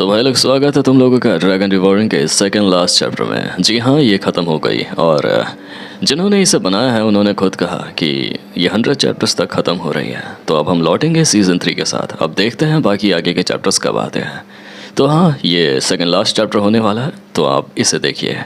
तो भाई लोग, स्वागत है तुम लोगों का ड्रैगन रिवॉर्डिंग के सेकंड लास्ट चैप्टर में। जी हाँ, ये ख़त्म हो गई और जिन्होंने इसे बनाया है उन्होंने खुद कहा कि ये 100 चैप्टर्स तक ख़त्म हो रही है। तो अब हम लौटेंगे सीज़न 3 के साथ। अब देखते हैं बाकी आगे के चैप्टर्स कब आते हैं। तो हाँ, ये सेकंड लास्ट चैप्टर होने वाला है, तो आप इसे देखिए।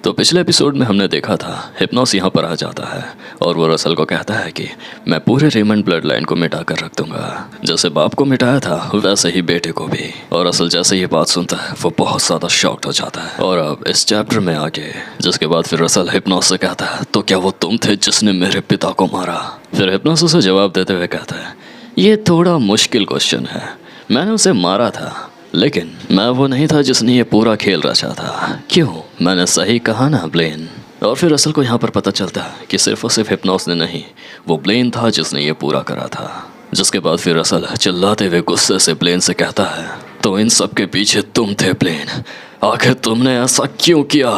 तो पिछले एपिसोड में हमने देखा था हिप्नोस यहाँ पर आ जाता है और वो रसल को कहता है कि मैं पूरे रेमंड ब्लड लाइन को मिटा कर रख दूंगा। जैसे बाप को मिटाया था वैसे ही बेटे को भी। और रसल जैसे ये बात सुनता है वो बहुत ज़्यादा शॉक्ड हो जाता है। और अब इस चैप्टर में आगे जिसके बाद फिर रसल हिप्नोस से कहता है, तो क्या वो तुम थे जिसने मेरे पिता को मारा? फिर हिप्नोस उसे जवाब देते हुए कहता है, ये थोड़ा मुश्किल क्वेश्चन है। मैंने उसे मारा था लेकिन मैं वो नहीं था जिसने ये पूरा खेल रचा था। क्यों? मैंने सही कहा ना ब्लेन? और फिर रसल को यहाँ पर पता चलता है कि सिर्फ और सिर्फ हिप्नोस ने नहीं, वो ब्लेन था जिसने ये पूरा करा था। जिसके बाद फिर रसल चिल्लाते हुए गुस्से से ब्लेन से कहता है, तो इन सब के पीछे तुम थे ब्लेन, आखिर तुमने ऐसा क्यों किया?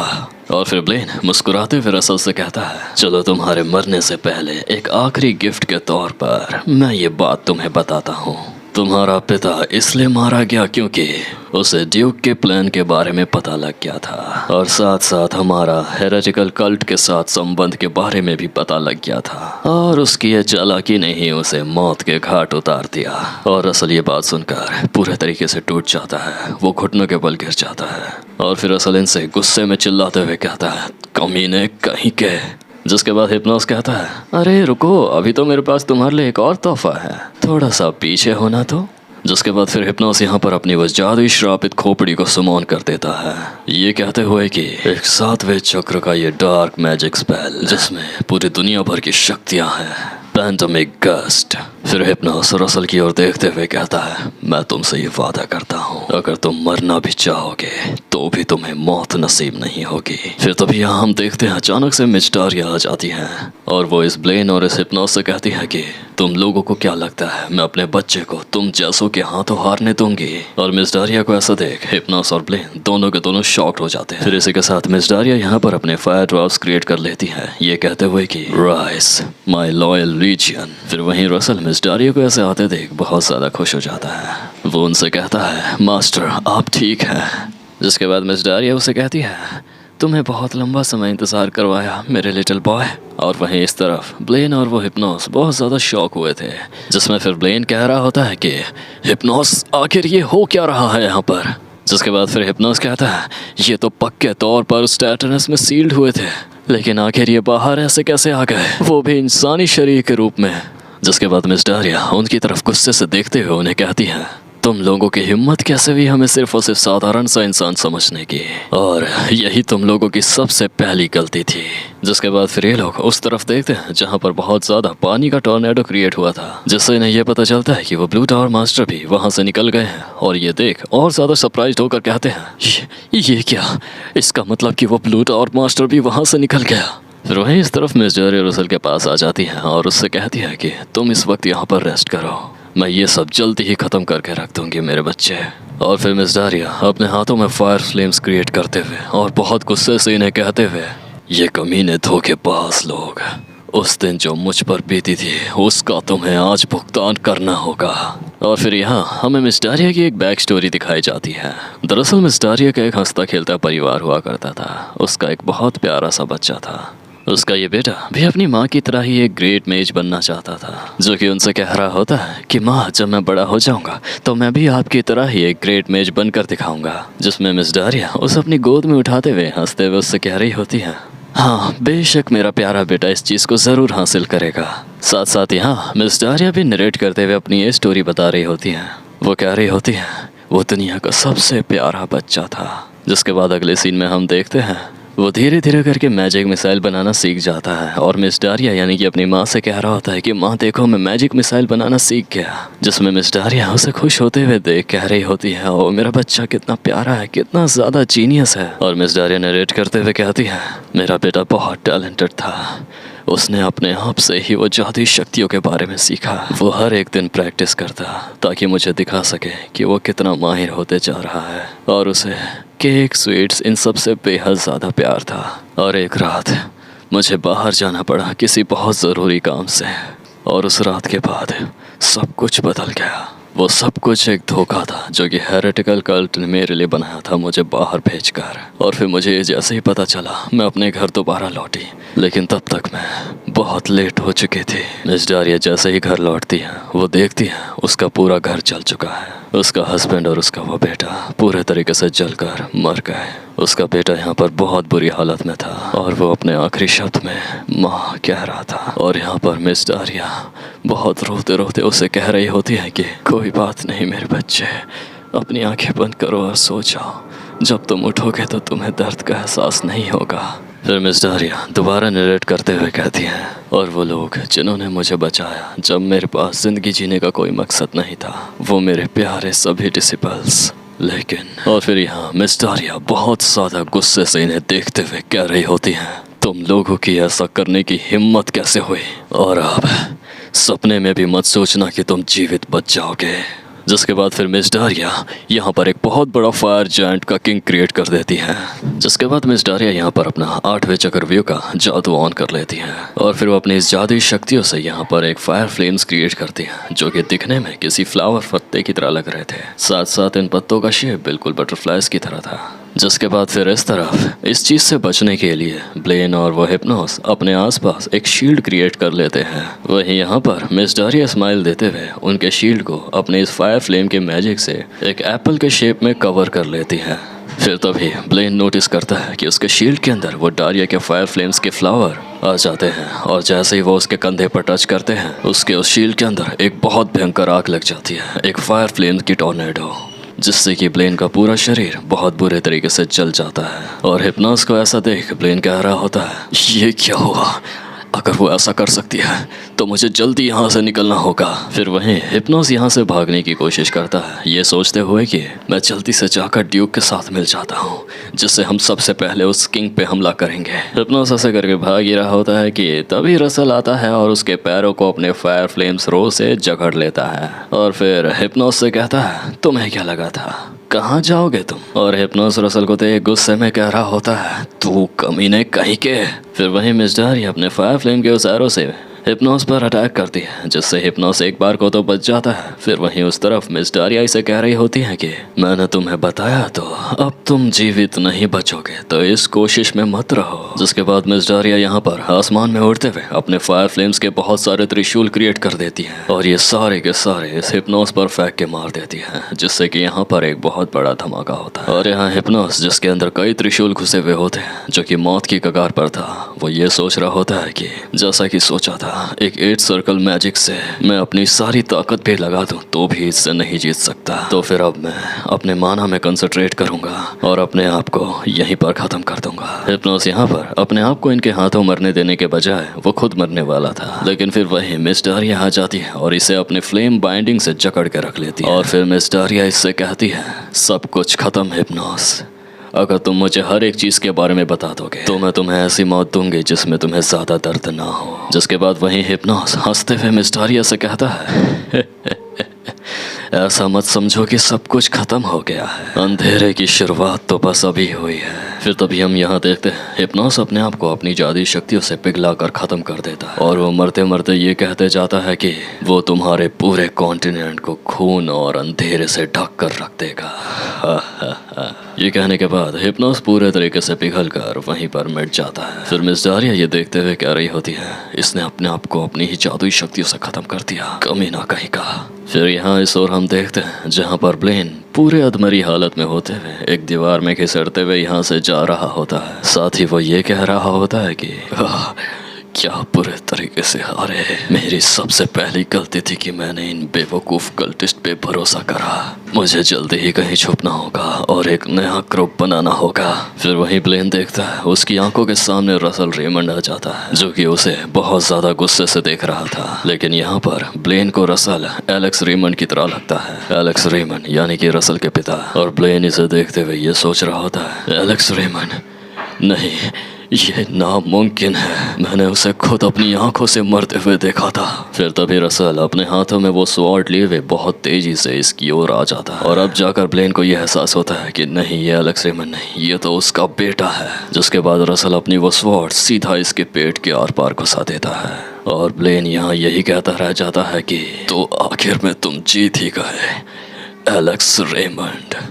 और फिर ब्लेन मुस्कुराते हुए रसल से कहता है, चलो तुम्हारे मरने से पहले एक आखिरी गिफ्ट के तौर पर मैं ये बात तुम्हें बताता हूँ। तुम्हारा पिता इसलिए मारा गया क्योंकि उसे ड्यूक के प्लान के बारे में पता लग गया था और साथ साथ हमारा हेरेटिकल कल्ट के साथ संबंध के बारे में भी पता लग गया था और उसकी ये चालाकी ने ही उसे मौत के घाट उतार दिया। और रसल ये बात सुनकर पूरे तरीके से टूट जाता है, वो घुटनों के बल गिर जाता है। और फिर रसल इनसे गुस्से में चिल्लाते हुए कहता है, कमीने कहीं के। जिसके बाद हिप्नोस कहता है, अरे रुको, अभी तो मेरे पास तुम्हारे लिए एक और तोहफा है, थोड़ा सा पीछे होना तो। जिसके बाद फिर हिप्नोस यहाँ पर अपनी वो जादुई श्रापित खोपड़ी को सुमोन कर देता है, ये कहते हुए कि एक 7वें चक्र का ये डार्क मैजिक स्पेल जिसमें पूरी दुनिया भर की शक्तियाँ हैं, पैंटमिक गस्ट। फिर हिप्नोस रसल की ओर देखते हुए कहता है, मैं तुमसे ये वादा करता हूँ, अगर तुम मरना भी चाहोगे तो भी तुम्हें मौत नसीब नहीं होगी। फिर तभी यहाँ हम देखते हैं अचानक से मिस डारिया आ जाती है और वो इस ब्लेन और इस हिप्नोस से कहती है कि तुम लोगों को क्या लगता है मैं अपने बच्चे को तुम जैसों के हाथों हारने दूंगी? और मिस डारिया को ऐसा देख हिप्नोस और ब्लेन दोनों के दोनों शॉक्ड हो जाते हैं। फिर इसी के साथ मिस डारिया यहाँ पर अपने फायर ड्रॉप्स क्रिएट कर लेती है, ये कहते हुए कि राइस माई लॉयल रीजियन। फिर वहीं रसल मिस डारिया को ऐसे आते देख बहुत ज़्यादा खुश हो जाता है। वो उनसे कहता है, मास्टर आप ठीक है। जिसके बाद मिस डारिया उसे कहती है, तुम्हें बहुत लंबा समय इंतज़ार करवाया मेरे लिटिल बॉय। और वहीं इस तरफ ब्लेन और वो हिप्नोस बहुत ज़्यादा शॉक हुए थे। जिसमें फिर ब्लेन कह रहा होता है कि हिप्नोस आखिर ये हो क्या रहा है यहाँ पर? जिसके बाद फिर हिप्नोस कहता है, ये तो पक्के तौर पर उस टैटनस में सील्ड हुए थे, लेकिन आखिर ये बाहर ऐसे कैसे आ गए, वो भी इंसानी शरीर के रूप में? जिसके बाद मिस डारिया उनकी तरफ गुस्से से देखते हुए उन्हें कहती है, तुम लोगों की हिम्मत कैसे हुई हमें सिर्फ और सिर्फ साधारण सा इंसान समझने की, और यही तुम लोगों की सबसे पहली गलती थी। जिसके बाद फिर ये लोग उस तरफ देखते हैं जहाँ पर बहुत ज़्यादा पानी का टॉर्नेडो क्रिएट हुआ था, जिससे इन्हें यह पता चलता है कि वो ब्लू टावर मास्टर भी वहाँ से निकल गए हैं। और ये देख और ज़्यादा सरप्राइज होकर कहते हैं, ये क्या? इसका मतलब कि वो ब्लू टावर मास्टर भी वहाँ से निकल गया। फिर वहीं इस तरफ मिस डारिया रसल के पास आ जाती है और उससे कहती है कि तुम इस वक्त यहाँ पर रेस्ट करो, मैं ये सब जल्दी ही ख़त्म करके रख दूंगी मेरे बच्चे। और फिर मिस डारिया अपने हाथों में फायर फ्लेम्स क्रिएट करते हुए और बहुत गुस्से से इन्हें कहते हुए, ये कमीने धोखेबाज लोग, उस दिन जो मुझ पर बीती थी उसका तुम्हें आज भुगतान करना होगा। और फिर यहाँ हमें मिस डारिया की एक बैक स्टोरी दिखाई जाती है। दरअसल मिस डारिया का एक हंसता खेलता परिवार हुआ करता था, उसका एक बहुत प्यारा सा बच्चा था। उसका ये बेटा भी अपनी माँ की तरह ही एक ग्रेट मेज बनना चाहता था, जो कि उनसे कह रहा होता है कि माँ जब मैं बड़ा हो जाऊंगा तो मैं भी आपकी तरह ही एक ग्रेट मेज बनकर दिखाऊंगा। जिसमें मिस डारिया उसे अपनी गोद में उठाते हुए हंसते हुए उससे कह रही होती है, हाँ बेशक मेरा प्यारा बेटा इस चीज़ को ज़रूर हासिल करेगा। साथ साथ यहाँ मिस डारिया भी नरेट करते हुए अपनी ये स्टोरी बता रही होती है। वो कह रही होती है, वो दुनिया का सबसे प्यारा बच्चा था। जिसके बाद अगले सीन में हम देखते हैं वो धीरे धीरे करके मैजिक मिसाइल बनाना सीख जाता है और मिस डारिया यानी कि अपनी माँ से कह रहा होता है कि माँ देखो मैं मैजिक मिसाइल बनाना सीख गया। जिसमें मिस डारिया उसे खुश होते हुए देख कह रही होती है, ओ मेरा बच्चा कितना प्यारा है, कितना ज़्यादा जीनियस है। और मिस डारिया नरेट करते हुए कहती है, मेरा बेटा बहुत टैलेंटेड था, उसने अपने आप से ही वो जादुई शक्तियों के बारे में सीखा। वो हर एक दिन प्रैक्टिस करता ताकि मुझे दिखा सके कि वो कितना माहिर होते जा रहा है। और उसे केक स्वीट्स इन सब से बेहद ज़्यादा प्यार था। और एक रात मुझे बाहर जाना पड़ा किसी बहुत ज़रूरी काम से, और उस रात के बाद सब कुछ बदल गया। वो सब कुछ एक धोखा था जो कि हेरेटिकल कल्ट ने मेरे लिए बनाया था मुझे बाहर भेजकर। और फिर मुझे जैसे ही पता चला मैं अपने घर दोबारा लौटी, लेकिन तब तक मैं बहुत लेट हो चुकी थी। मिस डारिया जैसे ही घर लौटती है वो देखती है उसका पूरा घर जल चुका है। उसका हस्बैंड और उसका वो बेटा पूरे तरीके से जलकर मर गए। उसका बेटा यहाँ पर बहुत बुरी हालत में था और वो अपने आखिरी शब्द में माँ कह रहा था। और यहाँ पर मिस डारिया बहुत रोते रोते उसे कह रही होती है कि कोई बात नहीं मेरे बच्चे, अपनी आंखें बंद करो और सो जाओ, जब तुम उठोगे तो तुम्हें दर्द का एहसास नहीं होगा। फिर मिस डारिया दोबारा नरेट करते हुए कहती हैं, और वो लोग जिन्होंने मुझे बचाया जब मेरे पास ज़िंदगी जीने का कोई मकसद नहीं था, वो मेरे प्यारे सभी डिसिपल्स। लेकिन और फिर यहाँ मिस डारिया बहुत ज़्यादा गुस्से से इन्हें देखते हुए कह रही होती हैं, तुम लोगों की ऐसा करने की हिम्मत कैसे हुई, और अब सपने में भी मत सोचना कि तुम जीवित बच जाओगे। जिसके बाद फिर मिस डारिया यहाँ पर एक बहुत बड़ा फायर जायंट का किंग क्रिएट कर देती है। जिसके बाद मिस डारिया यहाँ पर अपना 8वें चक्रव्यूह का जादू ऑन कर लेती है और फिर वो अपनी इस जादुई शक्तियों से यहाँ पर एक फायर फ्लेम्स क्रिएट करती है जो कि दिखने में किसी फ्लावर पत्ते की तरह लग रहे थे। साथ साथ इन पत्तों का शेप बिल्कुल बटरफ्लाइज की तरह था। जिसके बाद फिर इस तरफ इस चीज़ से बचने के लिए ब्लेन और वो हिप्नोस अपने आसपास एक शील्ड क्रिएट कर लेते हैं। वहीं यहाँ पर मिस डारिया स्माइल देते हुए उनके शील्ड को अपने इस फायर फ्लेम के मैजिक से एक एप्पल के शेप में कवर कर लेती है। फिर तभी ब्लेन नोटिस करता है कि उसके शील्ड के अंदर वो डारिया के फायर फ्लेम्स के फ्लावर आ जाते हैं और जैसे ही वो उसके कंधे पर टच करते हैं उसके उस शील्ड के अंदर एक बहुत भयंकर आग लग जाती है, एक फायर फ्लेम की टॉर्नेडो, जिससे कि ब्लेन का पूरा शरीर बहुत बुरे तरीके से जल जाता है। और हिप्नोस को ऐसा देख ब्लेन कह रहा होता है, ये क्या हुआ, अगर वो ऐसा कर सकती है तो मुझे जल्दी यहाँ से निकलना होगा। फिर वहीं हिप्नोस यहाँ से भागने की कोशिश करता है, ये सोचते हुए कि मैं जल्दी से जाकर ड्यूक के साथ मिल जाता हूँ जिससे हम सबसे पहले उस किंग पे हमला करेंगे। हिप्नोस ऐसे करके भाग ही रहा होता है कि तभी रसल आता है और उसके पैरों को अपने फायर फ्लेम्स रो से जकड़ लेता है और फिर हिप्नोस से कहता है, तुम्हें क्या लगा था, कहाँ जाओगे तुम। और हिप्नोस रसल को देख गुस्से में कह रहा होता है, तू कमीने कहीं के। फिर वहीं मिस डारिया अपने फायर फ्लेम के उस एरो से हिप्नोस पर अटैक करती है जिससे हिप्नोस एक बार को तो बच जाता है। फिर वहीं उस तरफ मिस डारिया इसे कह रही होती है कि मैंने तुम्हें बताया तो अब तुम जीवित नहीं बचोगे, तो इस कोशिश में मत रहो। जिसके बाद मिस डारिया यहाँ पर आसमान में उड़ते हुए अपने फायर फ्लेम्स के बहुत सारे त्रिशूल क्रिएट कर देती है और ये सारे के सारे इस हिप्नोस पर फेंक के मार देती है, जिससे कि यहाँ पर एक बहुत बड़ा धमाका होता है। और यहाँ हिप्नोस जिसके अंदर कई त्रिशूल घुसे हुए होते हैं जो कि मौत की कगार पर था, वो ये सोच रहा होता है कि जैसा कि सोचा था एक 8 सर्कल मैजिक से मैं अपनी सारी ताकत भी लगा दूं तो भी इससे नहीं जीत सकता, तो फिर अब मैं अपने माना में कंसंट्रेट करूंगा और अपने आप को यहीं पर खत्म कर दूंगा। हिप्नोस यहाँ पर अपने आप को इनके हाथों मरने देने के बजाय वो खुद मरने वाला था, लेकिन फिर वही मिस डारिया आ जाती है और इसे अपने फ्लेम बाइंडिंग से जकड़ के रख लेती है। और फिर मिस डारिया इससे कहती है, सब कुछ खत्म हिप्नोस, अगर तुम मुझे हर एक चीज़ के बारे में बता दोगे तो मैं तुम्हें ऐसी मौत दूंगी जिसमें तुम्हें ज़्यादा दर्द ना हो। जिसके बाद वहीं हिप्नोस हंसते हुए मिस डारिया से कहता है, ऐसा मत समझो कि सब कुछ खत्म हो गया है, अंधेरे की शुरुआत तो बस अभी हुई है। फिर तभी हम यहाँ देखते हैं हिप्नोस अपने आप को अपनी जादुई शक्तियों से पिघलाकर खत्म कर देता है और वो मरते मरते ये कहते जाता है कि वो तुम्हारे पूरे कॉन्टिनेंट को खून और अंधेरे से ढक कर रख देगा। ये कहने के बाद हिप्नोस पूरे तरीके से पिघल कर वहीं पर मिट जाता है। फिर मिस डारिया ये देखते हुए कह रही होती है, इसने अपने आप को अपनी ही जादुई शक्तियों से खत्म कर दिया, कमीना कहीं का। फिर यहाँ इस ओर हम देखते हैं जहाँ पर ब्लेन पूरे अधमरी हालत में होते हुए एक दीवार में घिसटते हुए यहाँ से जा रहा होता है। साथ ही वो ये कह रहा होता है कि क्या बुरे तरीके से हारे, मेरी सबसे पहली गलती थी कि मैंने इन बेवकूफ़ कल्टिस्ट पे भरोसा करा, मुझे जल्दी ही कहीं छुपना होगा और एक नया ग्रुप बनाना होगा। फिर वही ब्लेन देखता है उसकी आंखों के सामने रसल रेमंड आ जाता है जो कि उसे बहुत ज़्यादा गुस्से से देख रहा था, लेकिन यहाँ पर ब्लेन को रसल एलेक्स रेमंड की तरह लगता है। एलेक्स रेमंड यानी कि रसल के पिता। और ब्लेन इसे देखते हुए ये सोच रहा होता है, एलेक्स रेमंड नहीं, ये नामुमकिन है, मैंने उसे खुद अपनी आंखों से मरते हुए देखा था। फिर तभी रसल अपने हाथों में वो स्वॉर्ड लिए हुए बहुत तेजी से इसकी ओर आ जाता है और अब जाकर ब्लेन को यह एहसास होता है कि नहीं, ये एलेक्स रेमंड नहीं, ये तो उसका बेटा है। जिसके बाद रसल अपनी वो स्वॉर्ड सीधा इसके पेट के आर पार घुसा देता है और ब्लेन यहाँ यही कहता रह जाता है कि तो आखिर में तुम जीत ही गए एलेक्स रेमंड।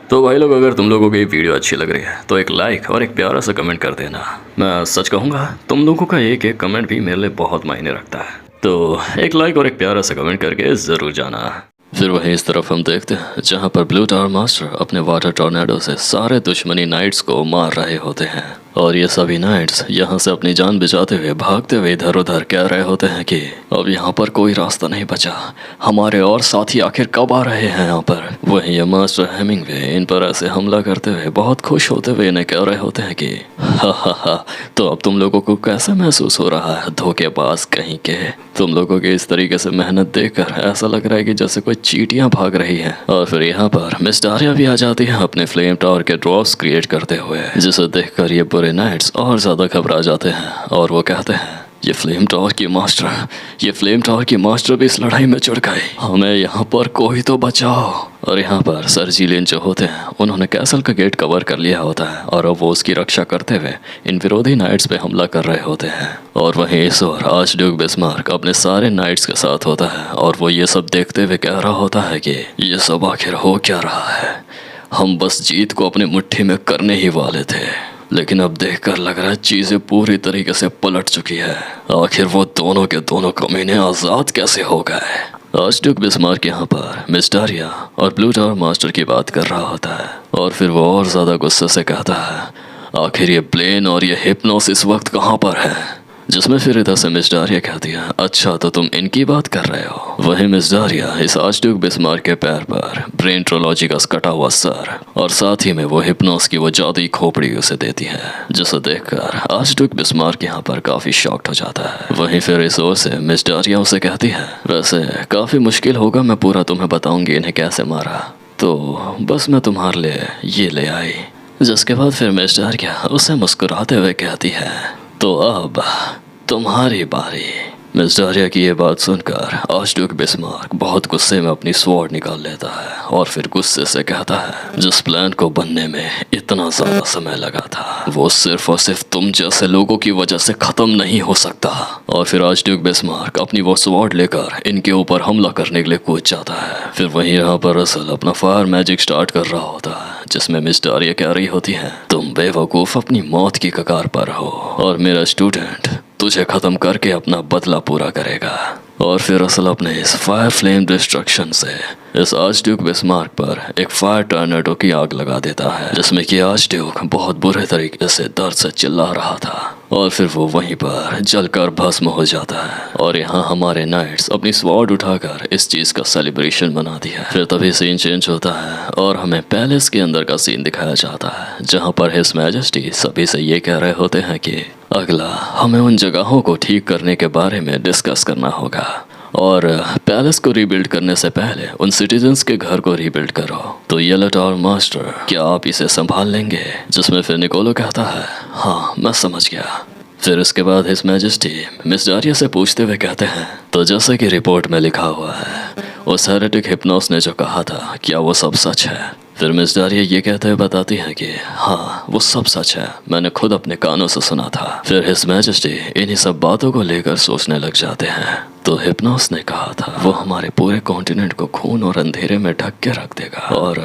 तो भाई लोग, अगर तुम लोगों को ये वीडियो अच्छी लग रही है तो एक लाइक और एक प्यारा सा कमेंट कर देना। मैं सच कहूँगा, तुम लोगों का एक एक कमेंट भी मेरे लिए बहुत मायने रखता है, तो एक लाइक और एक प्यारा सा कमेंट करके ज़रूर जाना। फिर वहीं इस तरफ हम देखते हैं जहाँ पर ब्लू टावर मास्टर अपने वाटर टॉर्नेडो से सारे दुश्मनी नाइट्स को मार रहे होते हैं और ये सभी नाइट्स यहाँ से अपनी जान बचाते हुए भागते हुए इधर उधर कह रहे होते हैं कि अब यहाँ पर कोई रास्ता नहीं बचा, हमारे और साथी आखिर कब आ रहे हैं यहाँ पर। वहीं ये मास्टर हेमिंगवे इन पर ऐसे हमला करते हुए बहुत खुश होते हुए इन्हें कह रहे होते हैं कि हा, तो अब तुम लोगों को कैसा महसूस हो रहा है धोखेबाज कहीं के। तुम लोगों के इस तरीके से मेहनत देखकर ऐसा लग रहा है कि जैसे कोई चींटियां भाग रही हैं। और फिर यहाँ पर मिस डारिया भी आ जाती है अपने फ्लेम टावर के ड्रॉप्स क्रिएट करते हुए, जिसे देखकर ये बुरे नाइट्स और ज्यादा घबरा जाते हैं और वो कहते हैं ये फ्लेम टावर की मास्टर भी इस लड़ाई में जुड़ गए, हमें यहाँ पर कोई तो बचाओ। और यहाँ पर सर जिलियन जो होते हैं उन्होंने कैसल का गेट कवर कर लिया होता है और अब वो उसकी रक्षा करते हुए इन विरोधी नाइट्स पे हमला कर रहे होते हैं। और वहीं इस ओर आर्चड्यूक बिस्मार्क अपने सारे नाइट्स के साथ होता है और वो ये सब देखते हुए कह रहा होता है कि ये सब आखिर हो क्या रहा है, हम बस जीत को अपनी मुट्ठी में करने ही वाले थे, लेकिन अब देखकर लग रहा है चीजें पूरी तरीके से पलट चुकी है। आखिर वो दोनों के दोनों कमीने आजाद कैसे हो गए। आर्चड्यूक बिस्मार्क यहाँ पर मिस डारिया और ब्लू टावर मास्टर की बात कर रहा होता है और फिर वो और ज्यादा गुस्से से कहता है आखिर ये ब्लेन और ये हिप्नोस इस वक्त कहाँ पर है। जिसमें फिर इधर से मिस डारिया कहती है अच्छा तो तुम इनकी बात कर रहे हो। वहीं मिस डारिया इस आर्चड्यूक बिस्मार्क के पैर पर ब्रेन ट्रोलॉजी का कटा हुआ सर और साथ ही में वो हिप्नोस की वो जादुई खोपड़ी उसे देती है, जिसे देखकर आर्चड्यूक बिस्मार्क यहाँ पर काफी शॉक्ड हो जाता है। वहीं फिर इस ओर से मिस डारिया उसे कहती है वैसे काफी मुश्किल होगा, मैं पूरा तुम्हें बताऊंगी इन्हें कैसे मारा, तो बस मैं तुम्हारे लिए ये ले आई। जिसके बाद फिर मिस डारिया उसे मुस्कुराते हुए कहती है तो अब तुम्हारी बारी। मिस डारिया की ये बात सुनकर आर्चड्यूक बिस्मार्क बहुत गुस्से में अपनी स्वॉर्ड निकाल लेता है और फिर गुस्से से कहता है जिस प्लान को बनने में इतना ज्यादा समय लगा था वो सिर्फ और सिर्फ तुम जैसे लोगों की वजह से खत्म नहीं हो सकता। और फिर आर्चड्यूक बिस्मार्क अपनी वो स्वॉर्ड लेकर इनके ऊपर हमला करने के लिए कूद जाता है। फिर वहीं यहाँ पर रसल अपना फायर मैजिक स्टार्ट कर रहा होता है, जिसमें मिस डारिया कह रही होती है तुम बेवकूफ अपनी मौत की कगार पर हो और मेरा स्टूडेंट तुझे खत्म करके अपना बदला पूरा करेगा। और फिर असल अपने इस फायर फ्लेम डिस्ट्रक्शन से इस आर्चड्यूक बिस्मार्क पर एक फायर टॉर्नेडो की आग लगा देता है, जिसमें कि आर्चड्यूक बहुत बुरे तरीके से दर्द से चिल्ला रहा था और फिर वो वहीं पर जलकर भस्म हो जाता है। और यहाँ हमारे नाइट्स अपनी स्वॉर्ड उठाकर इस चीज का सेलिब्रेशन मनाती है। फिर तभी सीन चेंज होता है और हमें पैलेस के अंदर का सीन दिखाया जाता है, जहाँ पर हिज मैजेस्टी सभी से ये कह रहे होते हैं कि अगला हमें उन जगहों को ठीक करने के बारे में डिस्कस करना होगा और पैलेस को रीबिल्ड करने से पहले उन सिटीजन्स के घर को रीबिल्ड करो। तो येलो टावर मास्टर क्या आप इसे संभाल लेंगे। जिसमें फिर निकोलो कहता है हाँ मैं समझ गया। फिर इसके बाद हिज मैजेस्टी मिस डारिया से पूछते हुए कहते हैं तो जैसे कि रिपोर्ट में लिखा हुआ है उस हेरेटिक हिप्नोस ने जो कहा था क्या वो सब सच है। फिर मिस डारिया ये कहते हुए बताती हैं कि हाँ वो सब सच है, मैंने खुद अपने कानों से सुना था। फिर हिज मैजेस्टी इन्हीं सब बातों को लेकर सोचने लग जाते हैं। तो हिप्नोस ने कहा था वो हमारे पूरे कॉन्टिनेंट को खून और अंधेरे में ढक के रख देगा और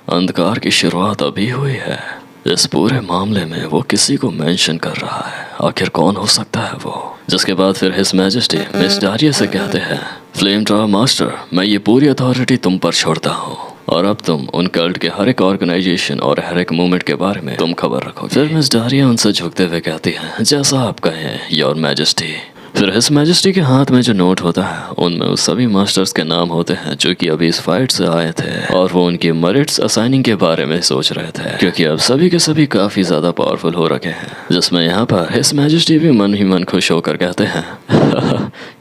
अंधकार की शुरुआत अभी हुई है। इस पूरे मामले में वो किसी को मेंशन कर रहा है, आखिर कौन हो सकता है वो। जिसके बाद फिर हिज मैजेस्टी मिस डारिया से कहते हैं फ्लेम टावर मास्टर मैं ये पूरी अथॉरिटी तुम पर छोड़ता हूँ और अब तुम उन कल्ट के हर एक ऑर्गेनाइजेशन और हर एक मूवमेंट के बारे में तुम खबर रखोगे। फिर मिस डारिया उनसे झुकते हुए कहती हैं जैसा आप कहें योर मैजेस्टी। फिर हिज मैजेस्टी के हाथ में जो नोट होता है उनमें उस सभी मास्टर्स के नाम होते हैं जो कि अभी इस फाइट से आए थे और वो उनकी मेरिट्स असाइनिंग के बारे में सोच रहे थे, क्योंकि अब सभी के सभी काफी ज्यादा पावरफुल हो रखे हैं। जिसमें यहाँ पर हिज मैजेस्टी भी मन ही मन खुश होकर कहते हैं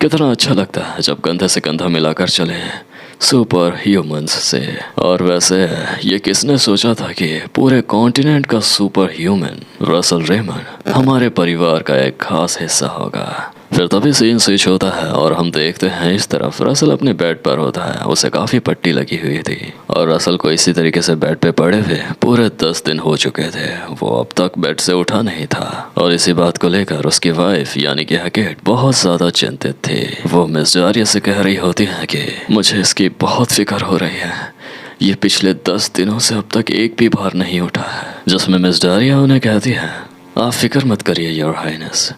कितना अच्छा लगता है जब कंधे से कंधा मिलाकर चले। सुपर ह्यूमंस से। और वैसे ये किसने सोचा था कि पूरे कॉन्टिनेंट का सुपर ह्यूमन रसल रेमंड हमारे परिवार का एक खास हिस्सा होगा। फिर तभी सीन स्विच होता है और हम देखते हैं इस तरफ रसल अपने बेड पर होता है। उसे काफ़ी पट्टी लगी हुई थी और रसल को इसी तरीके से बेड पे पड़े हुए पूरे 10 दिन हो चुके थे। वो अब तक बेड से उठा नहीं था और इसी बात को लेकर उसकी वाइफ यानी कि हैकेट बहुत ज़्यादा चिंतित थी। वो मिस जारिया से कह रही होती है कि मुझे इसकी बहुत फिक्र हो रही है, ये पिछले 10 दिनों से अब तक एक भी बार नहीं उठा है। जिसमें मिस जारिया उन्हें कहती है आप फिक्र मत करिए योर हाइनेस,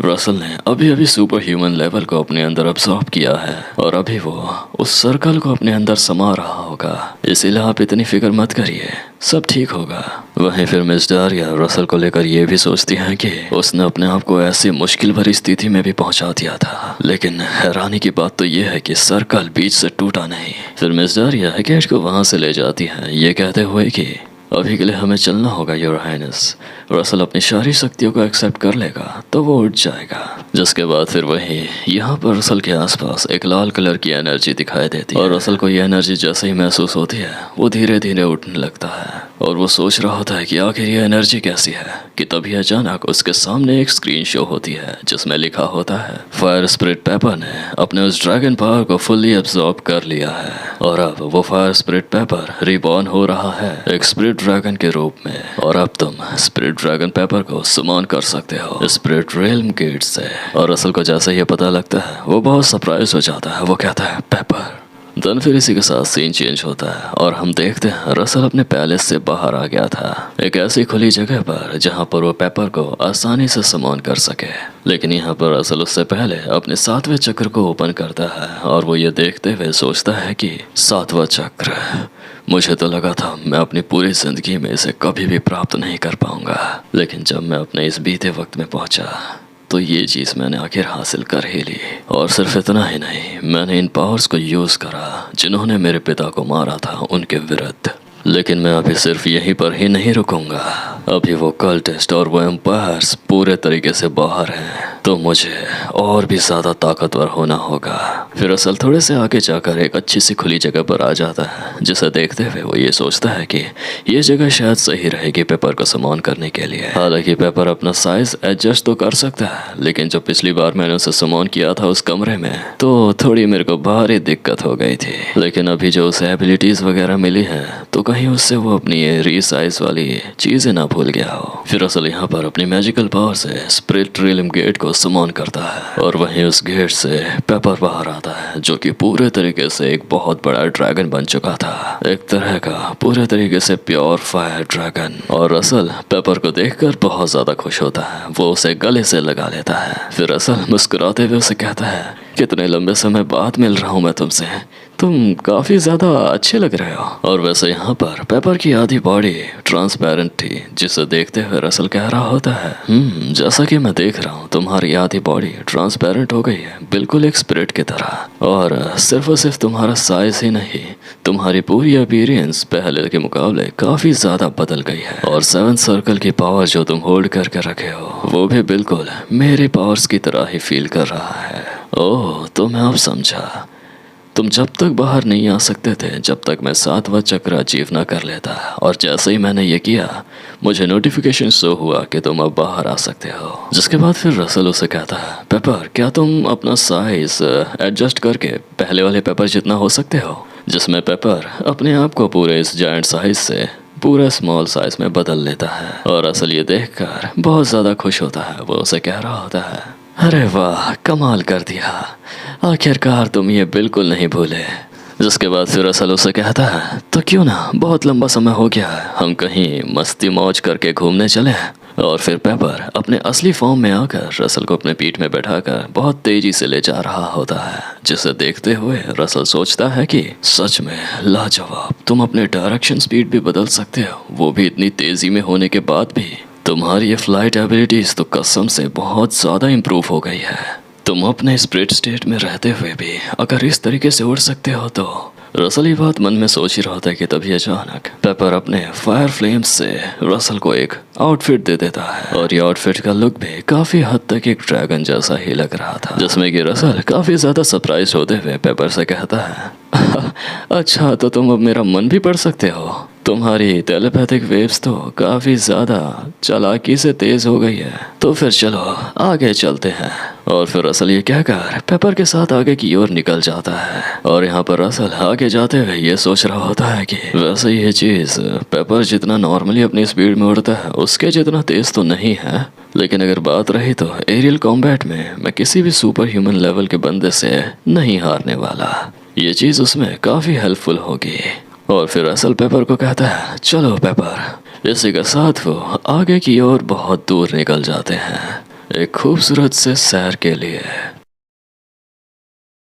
रसल ने अभी अभी सुपर ह्यूमन लेवल को अपने अंदर अब्सॉर्ब किया है और अभी वो उस सर्कल को अपने अंदर समा रहा होगा, इसीलिए आप इतनी फिक्र मत करिए, सब ठीक होगा। वहीं फिर मिस डारिया रसल को लेकर ये भी सोचती हैं कि उसने अपने आप को ऐसी मुश्किल भरी स्थिति में भी पहुंचा दिया था, लेकिन हैरानी की बात तो ये है कि सर्कल बीच से टूटा नहीं। फिर मिस डारिया हैकेट को वहां से ले जाती है ये कहते हुए कि अभी के लिए हमें चलना होगा योर हाइनेस। रसल अपनी सारी शक्तियों को एक्सेप्ट कर लेगा तो वो उठ जाएगा। जिसके बाद फिर वही यहाँ पर रसल के आसपास एक लाल कलर की एनर्जी दिखाई देती है और रसल को ये एनर्जी जैसे ही महसूस होती है वो धीरे धीरे उठने लगता है और वो सोच रहा होता है कि आखिर ये एनर्जी कैसी है कि तभी अचानक उसके सामने एक स्क्रीन शो होती है जिसमें लिखा होता है फायर स्पिरिट पेपर ने अपने उस ड्रैगन पावर को फुल्ली एब्जॉर्ब कर लिया है और अब वो फायर स्पिरिट पेपर रिबॉर्न हो रहा है एक स्पिरिट ड्रैगन के रूप में और अब तुम स्पिरिट ड्रैगन पेपर को समॉन कर सकते हो स्पिरिट रियल्म गेट से। और रसल को जैसे ये पता लगता है वो बहुत सरप्राइज हो जाता है, वो कहता है पेपर। देन फिर इसी के साथ सीन चेंज होता है और हम देखते हैं रसल अपने पैलेस से बाहर आ गया था एक ऐसी खुली जगह पर जहां पर वो पेपर को आसानी से समॉन कर सके। लेकिन यहाँ पर रसल उससे पहले अपने 7वें चक्र को ओपन करता है और वो ये देखते हुए सोचता है कि 7वां चक्र, मुझे तो लगा था मैं अपनी पूरी जिंदगी में इसे कभी भी प्राप्त नहीं कर पाऊंगा, लेकिन जब मैं अपने इस बीते वक्त में पहुंचा तो ये चीज़ मैंने आखिर हासिल कर ही ली। और सिर्फ इतना ही नहीं, मैंने इन पावर्स को यूज़ करा जिन्होंने मेरे पिता को मारा था उनके विरुद्ध। लेकिन मैं अभी सिर्फ यहीं पर ही नहीं रुकूंगा, अभी वो कल्टिस्ट और वो एम्पायर्स पूरे तरीके से बाहर हैं तो मुझे और भी ज़्यादा ताकतवर होना होगा। फिर असल थोड़े से आगे जाकर एक अच्छी सी खुली जगह पर आ जाता है जिसे देखते हुए वो ये सोचता है कि ये जगह शायद सही रहेगी पेपर को समॉन करने के लिए। हालांकि पेपर अपना साइज एडजस्ट तो कर सकता है, लेकिन जब पिछली बार मैंने उसे समॉन किया था उस कमरे में तो थोड़ी मेरे को भारी दिक्कत हो गई थी। लेकिन अभी जो उसे एबिलिटीज़ वगैरह मिली हैं तो कहीं उससे वो अपनी ये रीसाइज वाली चीज़ें ना भूल गया हो। फिर असल यहाँ पर अपनी मैजिकल पावर से स्पिरिट रियल्म गेट को समॉन करता है और वहीं उस गेट से पेपर बाहर आता है जो कि पूरे तरीके से एक बहुत बड़ा ड्रैगन बन चुका था, एक तरह का पूरे तरीके से प्योर फायर ड्रैगन। और रसल पेपर को देखकर बहुत ज्यादा खुश होता है, वो उसे गले से लगा लेता है। फिर रसल मुस्कुराते हुए उसे कहता है कितने लंबे समय बाद मिल रहा हूँ मैं तुमसे, तुम काफी ज्यादा अच्छे लग रहे हो। और वैसे यहाँ पर पेपर की आधी बॉडी ट्रांसपेरेंट थी जिसे देखते हुए रसल कह रहा होता है जैसा कि मैं देख रहा हूँ तुम्हारी आधी बॉडी ट्रांसपेरेंट हो गई है, बिल्कुल एक स्पिरिट की तरह। और सिर्फ तुम्हारा साइज ही नहीं, तुम्हारी पूरी अपीयरेंस पहले के मुकाबले काफी ज्यादा बदल गई है। और 7 सर्कल की पावर जो तुम होल्ड करके रखे हो वो भी बिल्कुल मेरे पावर्स की तरह ही फील कर रहा है। ओह, तो मैं अब समझा, तुम जब तक बाहर नहीं आ सकते थे जब तक मैं 7वां चक्र अचीव न कर लेता, और जैसे ही मैंने ये किया मुझे नोटिफिकेशन शो हुआ कि तुम अब बाहर आ सकते हो। जिसके बाद फिर रसल उसे कहता है पेपर, क्या तुम अपना साइज एडजस्ट करके पहले वाले पेपर जितना हो सकते हो? जिसमें पेपर अपने आप को पूरे इस जायंट साइज से पूरा स्मॉल साइज में बदल लेता है। और असल ये देखकर बहुत ज़्यादा खुश होता है, वो उसे कह रहा होता है अरे वाह, कमाल कर दिया, आखिरकार तुम ये बिल्कुल नहीं भूले। जिसके बाद फिर असल उसे कहता है तो क्यों ना, बहुत लंबा समय हो गया है, हम कहीं मस्ती मौज करके घूमने चले। और फिर पेपर अपने असली फॉर्म में आकर रसल को अपने पीठ में बैठाकर बहुत तेजी से ले जा रहा होता है, जिसे देखते हुए रसल सोचता है कि सच में लाजवाब, तुम अपने डायरेक्शन स्पीड भी बदल सकते हो, वो भी इतनी तेजी में होने के बाद भी। तुम्हारी ये फ्लाइट एबिलिटीज तो कसम से बहुत ज़्यादा इम्प्रूव हो गई है। तुम अपने स्पिरिट स्टेट में रहते हुए भी अगर इस तरीके से उड़ सकते हो तो। रसल ये बात मन में सोच ही रहा था कि तभी अचानक पेपर अपने फायर फ्लेम्स से रसल को एक आउटफिट दे देता है। और ये आउटफिट का लुक भी काफ़ी हद तक एक ड्रैगन जैसा ही लग रहा था, जिसमें कि रसल काफ़ी ज़्यादा सरप्राइज होते हुए पेपर से कहता है अच्छा, तो तुम अब मेरा मन भी पढ़ सकते हो। तुम्हारी टेलीपैथिक वेव्स तो काफ़ी ज़्यादा चालाकी से तेज़ हो गई है। तो फिर चलो आगे चलते हैं। और फिर रसल ये कहकर पेपर के साथ आगे की ओर निकल जाता है। और यहाँ पर रसल आगे जाते हुए ये सोच रहा होता है कि वैसे ये चीज़ पेपर जितना नॉर्मली अपनी स्पीड में उड़ता है उसके जितना तेज़ तो नहीं है, लेकिन अगर बात रही तो एरियल कॉम्बैट में मैं किसी भी सुपर ह्यूमन लेवल के बंदे से नहीं हारने वाला। ये चीज़ उसमें काफ़ी हेल्पफुल होगी। और फिर असल पेपर को कहता है चलो पेपर। इसी के साथ वो आगे की ओर बहुत दूर निकल जाते हैं एक खूबसूरत से सैर के लिए।